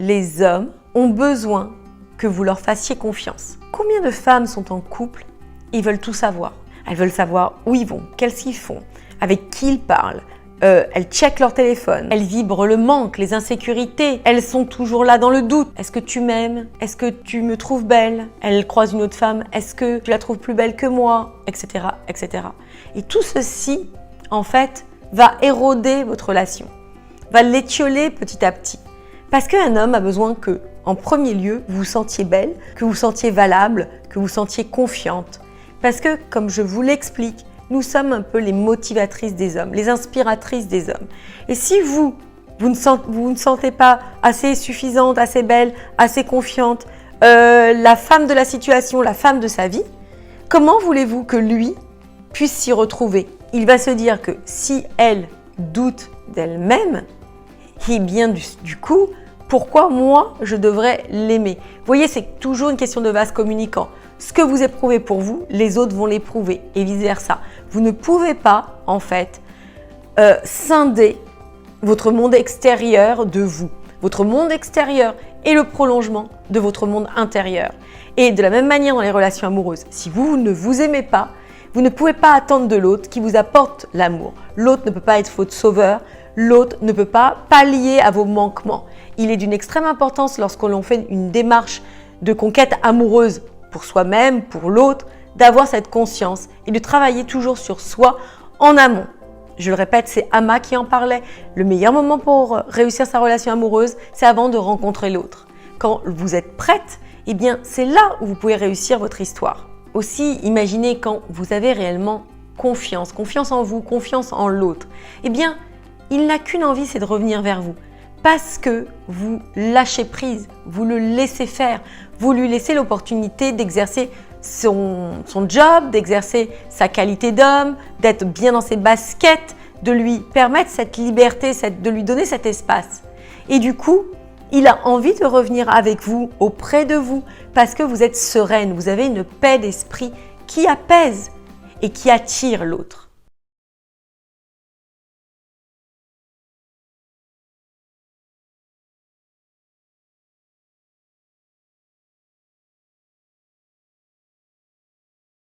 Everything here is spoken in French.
les hommes ont besoin que vous leur fassiez confiance. Combien de femmes sont en couple? Ils veulent tout savoir. Elles veulent savoir où ils vont, qu'est-ce qu'ils font, avec qui ils parlent. Elles checkent leur téléphone, elles vibrent le manque, les insécurités. Elles sont toujours là dans le doute. Est-ce que tu m'aimes? Est-ce que tu me trouves belle? Elles croisent une autre femme. Est-ce que tu la trouves plus belle que moi? Etc. etc. Et tout ceci, en fait, va éroder votre relation, va l'étioler petit à petit. Parce qu'un homme a besoin que, en premier lieu, vous vous sentiez belle, que vous vous sentiez valable, que vous vous sentiez confiante. Parce que, comme je vous l'explique, nous sommes un peu les motivatrices des hommes, les inspiratrices des hommes. Et si vous ne sentez pas assez suffisante, assez belle, assez confiante, la femme de la situation, la femme de sa vie, comment voulez-vous que lui puisse s'y retrouver? Il va se dire que si elle doute d'elle-même, et bien du coup, pourquoi moi je devrais l'aimer? Vous voyez, c'est toujours une question de vase communicant. Ce que vous éprouvez pour vous, les autres vont l'éprouver et vice-versa. Vous ne pouvez pas, en fait, scinder votre monde extérieur de vous. Votre monde extérieur est le prolongement de votre monde intérieur. Et de la même manière dans les relations amoureuses, si vous ne vous aimez pas, vous ne pouvez pas attendre de l'autre qui vous apporte l'amour. L'autre ne peut pas être votre sauveur, l'autre ne peut pas pallier à vos manquements. Il est d'une extrême importance lorsque l'on fait une démarche de conquête amoureuse pour soi-même, pour l'autre, d'avoir cette conscience et de travailler toujours sur soi en amont. Je le répète, c'est Amma qui en parlait. Le meilleur moment pour réussir sa relation amoureuse, c'est avant de rencontrer l'autre. Quand vous êtes prête, eh bien, c'est là où vous pouvez réussir votre histoire. Aussi, imaginez quand vous avez réellement confiance en vous, confiance en l'autre. Eh bien, il n'a qu'une envie, c'est de revenir vers vous. Parce que vous lâchez prise, vous le laissez faire, vous lui laissez l'opportunité d'exercer son job, d'exercer sa qualité d'homme, d'être bien dans ses baskets, de lui permettre cette liberté, de lui donner cet espace. Et du coup, il a envie de revenir avec vous, auprès de vous, parce que vous êtes sereine, vous avez une paix d'esprit qui apaise et qui attire l'autre.